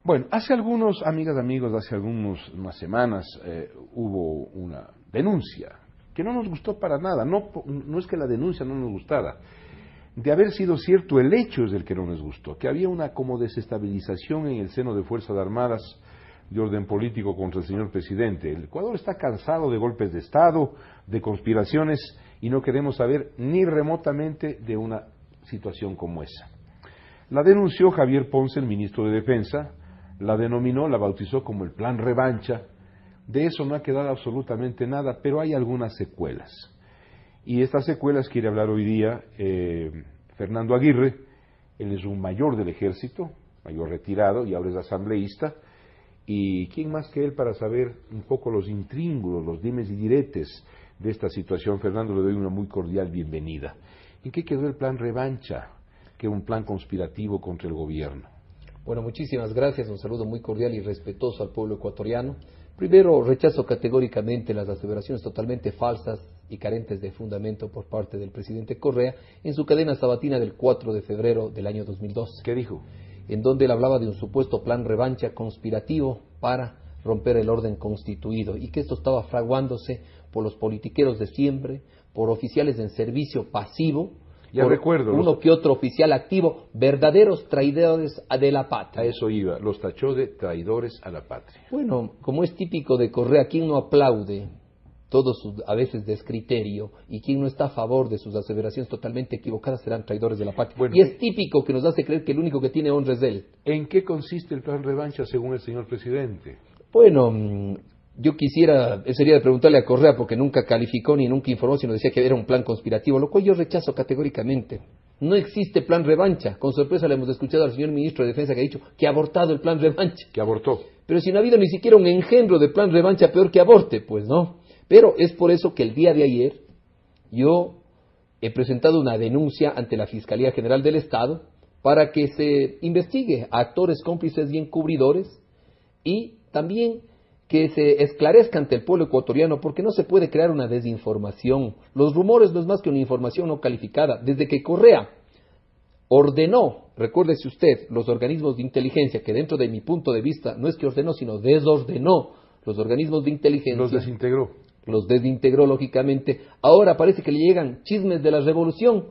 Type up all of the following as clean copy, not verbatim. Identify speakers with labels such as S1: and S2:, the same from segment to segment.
S1: Bueno, hace algunos, amigos, hace unas semanas hubo una denuncia que no nos gustó para nada. No es que la denuncia no nos gustara. De haber sido cierto, el hecho es el que no nos gustó, que había una como desestabilización en el seno de Fuerzas Armadas de orden político contra el señor presidente. El Ecuador está cansado de golpes de Estado, de conspiraciones, y no queremos saber ni remotamente de una situación como esa. La denunció Javier Ponce, el ministro de Defensa, la denominó, la bautizó como el Plan Revancha. De eso no ha quedado absolutamente nada, pero hay algunas secuelas. Y estas secuelas quiere hablar hoy día Fernando Aguirre. Él es un mayor del ejército, mayor retirado, y ahora es asambleísta. ¿Y quién más que él para saber un poco los intríngulos, los dimes y diretes de esta situación? Fernando, le doy una muy cordial bienvenida. ¿En qué quedó el Plan Revancha, que es un plan conspirativo contra el gobierno?
S2: Bueno, muchísimas gracias, un saludo muy cordial y respetuoso al pueblo ecuatoriano. Primero, rechazo categóricamente las aseveraciones totalmente falsas y carentes de fundamento por parte del presidente Correa en su cadena sabatina del 4 de febrero del año 2012.
S1: ¿Qué dijo?
S2: En donde él hablaba de un supuesto plan revancha conspirativo para romper el orden constituido y que esto estaba fraguándose por los politiqueros de siempre, por oficiales en servicio pasivo,
S1: ya
S2: por
S1: recuerdo,
S2: uno que otro oficial activo, verdaderos traidores de la patria.
S1: A eso iba, los tachó de traidores a la patria.
S2: Bueno, como es típico de Correa, ¿quién no aplaude todo su, a veces, descriterio, y quien no está a favor de sus aseveraciones totalmente equivocadas serán traidores de la patria?
S1: Bueno,
S2: y es típico que nos hace creer que el único que tiene honra es él.
S1: ¿En qué consiste el Plan Revancha según el señor presidente?
S2: Bueno, yo quisiera, sería de preguntarle a Correa, porque nunca calificó ni nunca informó, sino decía que era un plan conspirativo, lo cual yo rechazo categóricamente. No existe plan revancha. Con sorpresa le hemos escuchado al señor ministro de Defensa que ha dicho que ha abortado el plan revancha.
S1: Que abortó.
S2: Pero si no ha habido ni siquiera un engendro de plan revancha, peor que aborte, pues no. Pero es por eso que el día de ayer yo he presentado una denuncia ante la Fiscalía General del Estado para que se investigue a actores cómplices y encubridores y también que se esclarezca ante el pueblo ecuatoriano, porque no se puede crear una desinformación. Los rumores no es más que una información no calificada. Desde que Correa ordenó, recuérdese usted, los organismos de inteligencia, que dentro de mi punto de vista no es que ordenó, sino desordenó los organismos de inteligencia.
S1: Los desintegró.
S2: Los desintegró, lógicamente. Ahora parece que le llegan chismes de la revolución,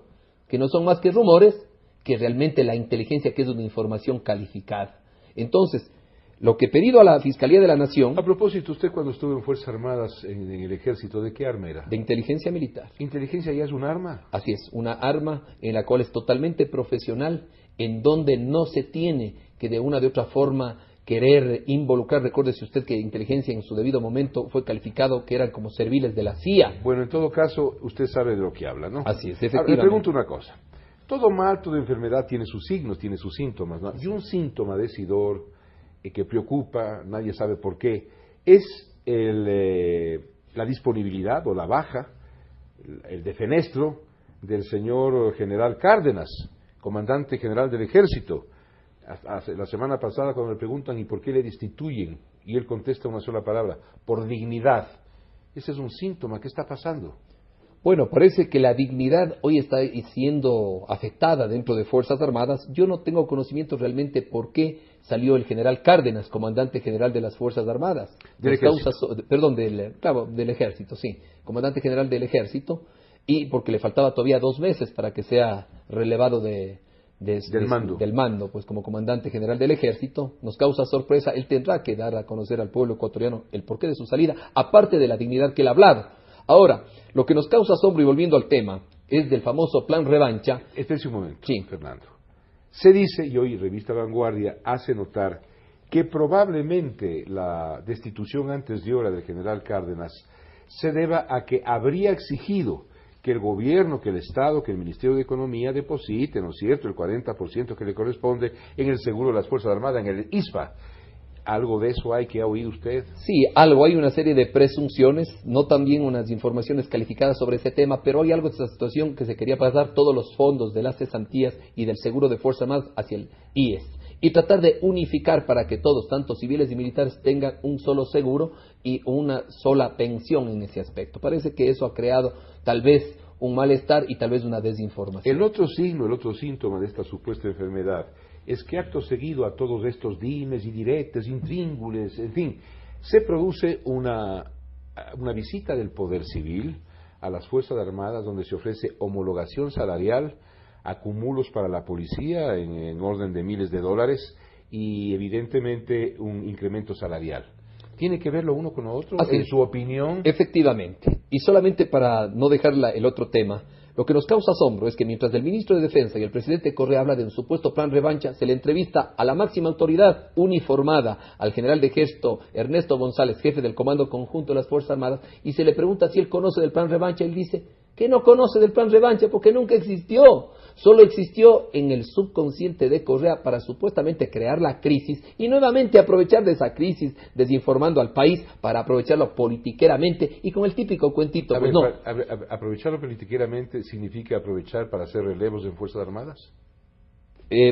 S2: que no son más que rumores, que realmente la inteligencia, que es una información calificada. Entonces, lo que he pedido a la Fiscalía de la Nación...
S1: A propósito, usted cuando estuvo en Fuerzas Armadas, en el Ejército, ¿de qué arma era?
S2: De inteligencia militar.
S1: ¿Inteligencia ya es un arma?
S2: Así es, una arma en la cual es totalmente profesional, en donde no se tiene que de una de otra forma querer involucrar. Recuérdese usted que inteligencia en su debido momento fue calificado que eran como serviles de la CIA.
S1: Bueno, en todo caso, usted sabe de lo que habla, ¿no?
S2: Así es,
S1: efectivamente. Ahora, le pregunto una cosa. Todo mal, toda enfermedad tiene sus signos, tiene sus síntomas, ¿no? Y un síntoma decidor que preocupa, nadie sabe por qué, es la disponibilidad o la baja, el defenestro del señor general Cárdenas, comandante general del ejército. La semana pasada cuando le preguntan ¿y por qué le destituyen? Y él contesta una sola palabra: por dignidad. Ese es un síntoma. ¿Qué está pasando?
S2: Bueno, parece que la dignidad hoy está siendo afectada dentro de Fuerzas Armadas. Yo no tengo conocimiento realmente por qué salió el general Cárdenas, comandante general de las Fuerzas Armadas.
S1: Del
S2: ejército, sí. Comandante general del ejército, y porque le faltaba todavía 2 meses para que sea relevado del mando, pues como comandante general del ejército. Nos causa sorpresa. Él tendrá que dar a conocer al pueblo ecuatoriano el porqué de su salida, aparte de la dignidad que él ha hablado. Ahora, lo que nos causa asombro, y volviendo al tema, es del famoso plan revancha.
S1: Espérese un momento,
S2: sí,
S1: Fernando. Se dice, y hoy Revista Vanguardia hace notar, que probablemente la destitución antes de hora del general Cárdenas se deba a que habría exigido que el gobierno, que el Estado, que el Ministerio de Economía deposite, ¿no es cierto?, el 40% que le corresponde en el seguro de las Fuerzas Armadas, en el ISPA. ¿Algo de eso hay que ha oído usted?
S2: Sí, algo, hay una serie de presunciones, no también unas informaciones calificadas sobre ese tema, pero hay algo de esta situación que se quería pasar todos los fondos de las cesantías y del seguro de Fuerza Armadas hacia el IES y tratar de unificar para que todos, tanto civiles y militares, tengan un solo seguro y una sola pensión en ese aspecto. Parece que eso ha creado tal vez un malestar y tal vez una desinformación.
S1: El otro signo, el otro síntoma de esta supuesta enfermedad es que acto seguido a todos estos dimes y diretes, intríngules, en fin, se produce una visita del poder civil a las Fuerzas Armadas donde se ofrece homologación salarial, acumulos para la policía en orden de miles de dólares y evidentemente un incremento salarial. ¿Tiene que ver lo uno con lo otro?
S2: Así
S1: ¿En
S2: es.
S1: su opinión?
S2: Efectivamente. Y solamente para no dejar el otro tema, lo que nos causa asombro es que mientras el ministro de Defensa y el presidente Correa habla de un supuesto plan revancha, se le entrevista a la máxima autoridad uniformada, al general de Ejército Ernesto González, jefe del Comando Conjunto de las Fuerzas Armadas, y se le pregunta si él conoce del plan revancha, y él dice que no conoce del plan revancha porque nunca existió. Solo existió en el subconsciente de Correa para supuestamente crear la crisis y nuevamente aprovechar de esa crisis, desinformando al país para aprovecharlo politiqueramente y con el típico cuentito.
S1: A
S2: Pues
S1: ver,
S2: no.
S1: ¿aprovecharlo politiqueramente significa aprovechar para hacer relevos en Fuerzas Armadas?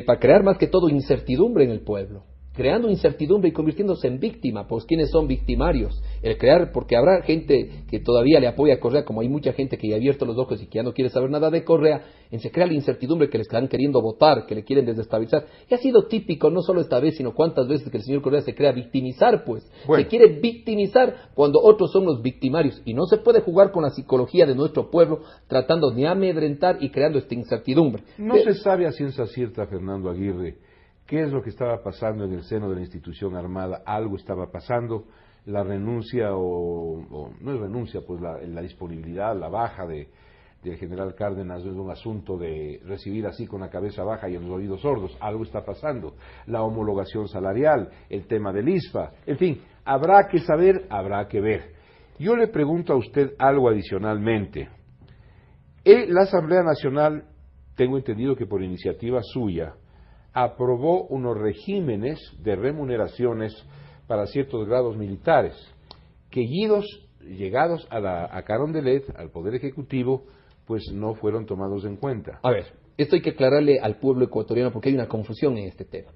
S2: Para crear más que todo incertidumbre en el pueblo, creando incertidumbre y convirtiéndose en víctima. Pues ¿quiénes son victimarios? El crear, porque habrá gente que todavía le apoya a Correa, como hay mucha gente que ya ha abierto los ojos y que ya no quiere saber nada de Correa, se crea la incertidumbre que le están queriendo votar, que le quieren desestabilizar. Y ha sido típico, no solo esta vez, sino cuántas veces que el señor Correa se crea victimizar, pues. Bueno. Se quiere victimizar cuando otros son los victimarios. Y no se puede jugar con la psicología de nuestro pueblo, tratando de amedrentar y creando esta incertidumbre.
S1: No se sabe a ciencia cierta, Fernando Aguirre, qué es lo que estaba pasando en el seno de la institución armada. Algo estaba pasando, la renuncia o no es renuncia, pues la disponibilidad, la baja del general Cárdenas es un asunto de recibir así con la cabeza baja y en los oídos sordos. Algo está pasando. La homologación salarial, el tema del ISFA, en fin, habrá que saber, habrá que ver. Yo le pregunto a usted algo adicionalmente. La Asamblea Nacional, tengo entendido que por iniciativa suya, aprobó unos regímenes de remuneraciones para ciertos grados militares, que llegados a Carondelet, al Poder Ejecutivo, pues no fueron tomados en cuenta.
S2: A ver, esto hay que aclararle al pueblo ecuatoriano porque hay una confusión en este tema.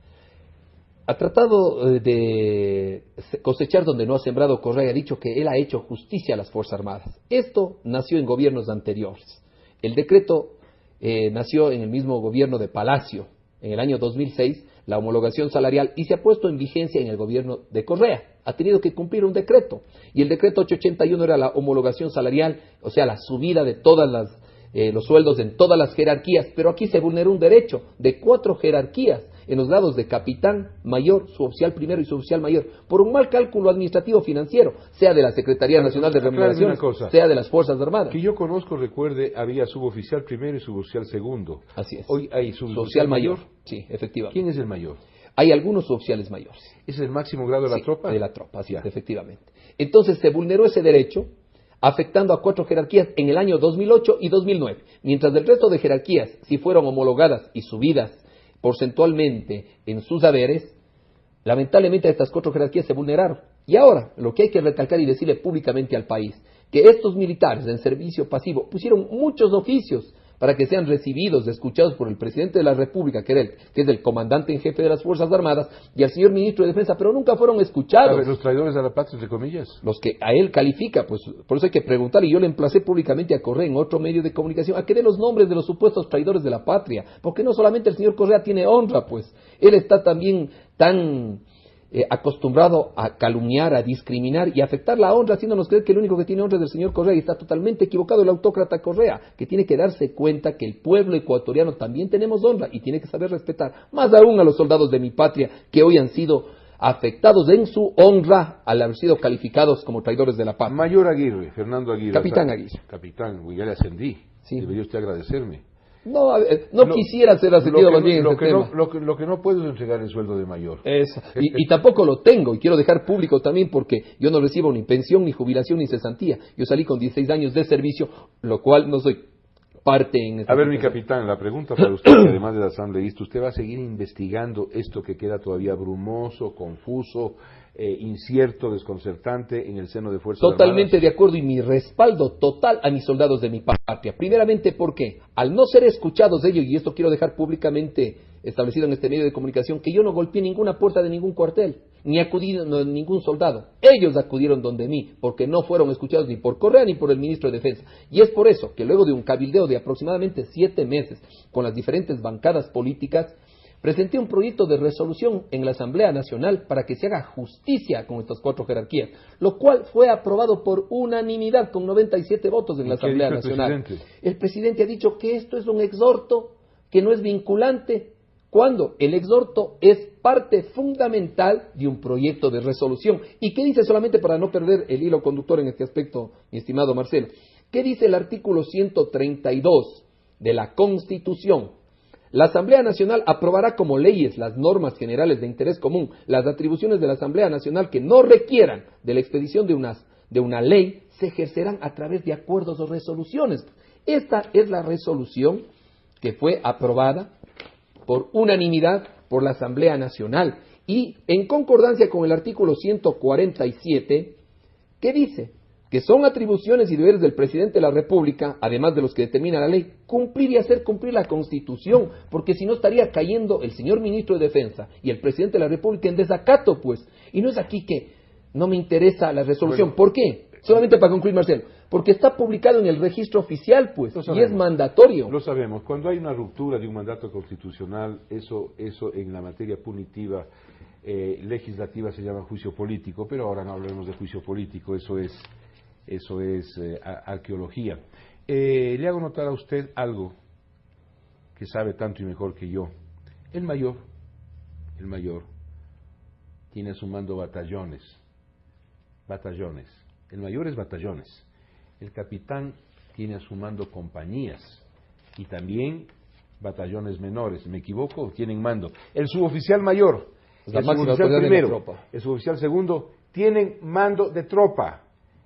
S2: Ha tratado de cosechar donde no ha sembrado Correa, ha dicho que él ha hecho justicia a las Fuerzas Armadas. Esto nació en gobiernos anteriores. El decreto nació en el mismo gobierno de Palacio, en el año 2006, la homologación salarial, y se ha puesto en vigencia en el gobierno de Correa. Ha tenido que cumplir un decreto, y el decreto 881 era la homologación salarial, o sea, la subida de todas los sueldos en todas las jerarquías, pero aquí se vulneró un derecho de 4 jerarquías en los grados de capitán, mayor, suboficial primero y suboficial mayor, por un mal cálculo administrativo financiero, sea de la Secretaría Nacional de Remuneraciones, sea de las Fuerzas Armadas.
S1: Que yo conozco, recuerde, había suboficial primero y suboficial segundo.
S2: Así es.
S1: Hoy hay
S2: suboficial mayor. Sí, efectivamente.
S1: ¿Quién es el mayor?
S2: Hay algunos suboficiales mayores.
S1: ¿Es el máximo grado de la tropa?
S2: De la tropa, así es, efectivamente. Entonces se vulneró ese derecho, afectando a 4 jerarquías en el año 2008 y 2009, mientras del resto de jerarquías sí fueron homologadas y subidas porcentualmente en sus haberes. Lamentablemente estas 4 jerarquías se vulneraron. Y ahora, lo que hay que recalcar y decirle públicamente al país, que estos militares en servicio pasivo pusieron muchos oficios para que sean recibidos, escuchados por el presidente de la República, que es el comandante en jefe de las Fuerzas Armadas, y al señor ministro de Defensa, pero nunca fueron escuchados.
S1: A ver, los traidores de la patria, entre comillas.
S2: Los que a él califica, pues por eso hay que preguntar, y yo le emplacé públicamente a Correa en otro medio de comunicación, a que dé los nombres de los supuestos traidores de la patria, porque no solamente el señor Correa tiene honra, pues, él está también tan acostumbrado a calumniar, a discriminar y a afectar la honra, haciéndonos creer que el único que tiene honra es el señor Correa, y está totalmente equivocado el autócrata Correa, que tiene que darse cuenta que el pueblo ecuatoriano también tenemos honra y tiene que saber respetar, más aún a los soldados de mi patria que hoy han sido afectados en su honra al haber sido calificados como traidores de la patria.
S1: Mayor Aguirre, Fernando Aguirre.
S2: Capitán Aguirre.
S1: Capitán, ya le ascendí. Sí. Debería usted agradecerme.
S2: No, quisiera ser ascendido más bien en este tema.
S1: Lo que no puedo es entregar el sueldo de mayor.
S2: Y tampoco lo tengo, y quiero dejar público también porque yo no recibo ni pensión, ni jubilación, ni cesantía. Yo salí con 16 años de servicio, lo cual no soy parte en esta.
S1: A ver, mi capitán, la pregunta para usted, que además de la asambleísta, ¿usted va a seguir investigando esto que queda todavía brumoso, confuso, incierto, desconcertante en el seno de Fuerzas Armadas?
S2: Totalmente de acuerdo, y mi respaldo total a mis soldados de mi patria. Primeramente porque, al no ser escuchados ellos, y esto quiero dejar públicamente establecido en este medio de comunicación, que yo no golpeé ninguna puerta de ningún cuartel, ni acudí a ningún soldado. Ellos acudieron donde mí, porque no fueron escuchados ni por Correa ni por el ministro de Defensa. Y es por eso que luego de un cabildeo de aproximadamente 7 meses con las diferentes bancadas políticas, presenté un proyecto de resolución en la Asamblea Nacional para que se haga justicia con estas 4 jerarquías, lo cual fue aprobado por unanimidad con 97 votos en la Asamblea Nacional. El presidente ha dicho que esto es un exhorto, que no es vinculante, cuando el exhorto es parte fundamental de un proyecto de resolución. ¿Y qué dice, solamente para no perder el hilo conductor en este aspecto, mi estimado Marcelo? ¿Qué dice el artículo 132 de la Constitución? La Asamblea Nacional aprobará como leyes las normas generales de interés común. Las atribuciones de la Asamblea Nacional que no requieran de la expedición de una ley se ejercerán a través de acuerdos o resoluciones. Esta es la resolución que fue aprobada por unanimidad por la Asamblea Nacional y en concordancia con el artículo 147, ¿qué dice? Que son atribuciones y deberes del presidente de la República, además de los que determina la ley, cumplir y hacer cumplir la Constitución, porque si no estaría cayendo el señor ministro de Defensa y el presidente de la República en desacato, pues. Y no es aquí que no me interesa la resolución. Bueno, ¿por qué? Solamente para concluir, Marcelo, porque está publicado en el registro oficial, pues, y es mandatorio.
S1: Lo sabemos. Cuando hay una ruptura de un mandato constitucional, eso en la materia punitiva legislativa se llama juicio político, pero ahora no hablemos de juicio político, eso es arqueología. Le hago notar a usted algo que sabe tanto y mejor que yo. El mayor tiene a su mando batallones. El mayor es batallones. El capitán tiene a su mando compañías y también batallones menores. ¿Me equivoco? Tienen mando. El suboficial mayor, el suboficial primero, el suboficial segundo, tienen mando de tropa.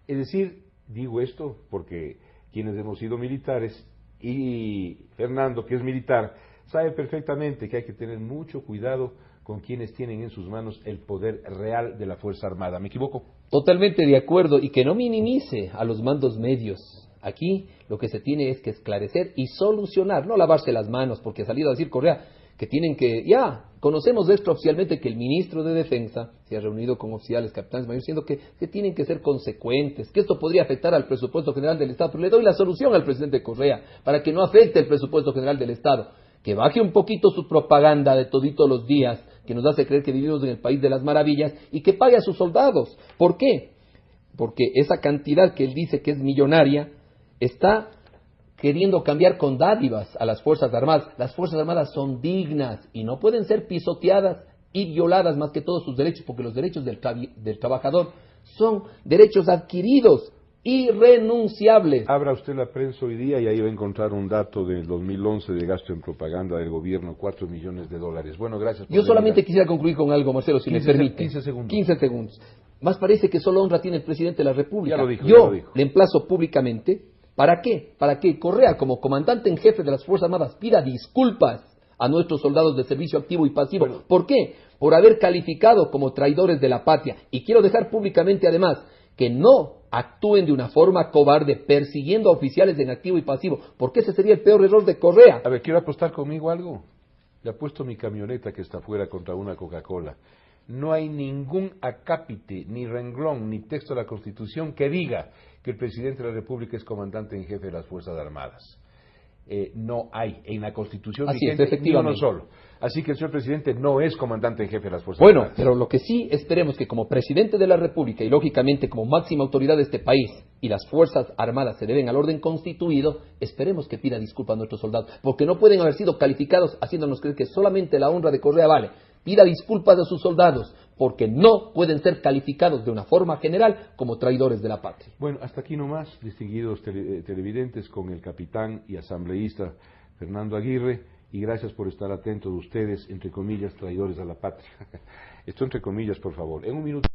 S1: Es decir, digo esto porque quienes hemos sido militares, y Fernando, que es militar, sabe perfectamente que hay que tener mucho cuidado con quienes tienen en sus manos el poder real de la Fuerza Armada. ¿Me equivoco?
S2: Totalmente de acuerdo, y que no minimice a los mandos medios. Aquí lo que se tiene es que esclarecer y solucionar, no lavarse las manos, porque ha salido a decir Correa que tienen que, ya, conocemos extraoficialmente que el ministro de Defensa se ha reunido con oficiales, capitanes mayores, diciendo que tienen que ser consecuentes, que esto podría afectar al presupuesto general del Estado, pero le doy la solución al presidente Correa, para que no afecte el presupuesto general del Estado, que baje un poquito su propaganda de toditos los días, que nos hace creer que vivimos en el país de las maravillas, y que pague a sus soldados. ¿Por qué? Porque esa cantidad que él dice que es millonaria, está queriendo cambiar con dádivas a las Fuerzas Armadas. Las Fuerzas Armadas son dignas y no pueden ser pisoteadas y violadas más que todos sus derechos, porque los derechos del trabajador son derechos adquiridos, irrenunciables.
S1: Abra usted la prensa hoy día y ahí va a encontrar un dato del 2011 de gasto en propaganda del gobierno, $4 millones. Bueno, gracias por
S2: Yo solamente quisiera concluir con algo, Marcelo, si me permite.
S1: 15 segundos.
S2: 15 segundos. Más parece que solo honra tiene el presidente de la República.
S1: Ya lo dijo,
S2: Yo le emplazo públicamente. ¿Para qué? Para que Correa, como comandante en jefe de las Fuerzas Armadas, pida disculpas a nuestros soldados de servicio activo y pasivo. Bueno. ¿Por qué? Por haber calificado como traidores de la patria. Y quiero dejar públicamente, además, que no actúen de una forma cobarde persiguiendo a oficiales en activo y pasivo, porque ese sería el peor error de Correa.
S1: A ver, ¿quiere apostar conmigo algo? Le apuesto mi camioneta que está afuera contra una Coca-Cola. No hay ningún acápite, ni renglón, ni texto de la Constitución que diga que el presidente de la República es comandante en jefe de las Fuerzas Armadas. No hay en la Constitución vigente ni uno solo. Así que el señor presidente no es comandante en jefe de las Fuerzas Armadas.
S2: Bueno, pero lo que sí esperemos que como presidente de la República y lógicamente como máxima autoridad de este país y las Fuerzas Armadas se deben al orden constituido, esperemos que pida disculpas a nuestros soldados, porque no pueden haber sido calificados haciéndonos creer que solamente la honra de Correa vale. Pida disculpas a sus soldados, porque no pueden ser calificados de una forma general como traidores de la patria.
S1: Bueno, hasta aquí nomás, distinguidos televidentes, con el capitán y asambleísta Fernando Aguirre, y gracias por estar atentos ustedes, entre comillas, traidores a la patria. Esto entre comillas, por favor. En un minuto.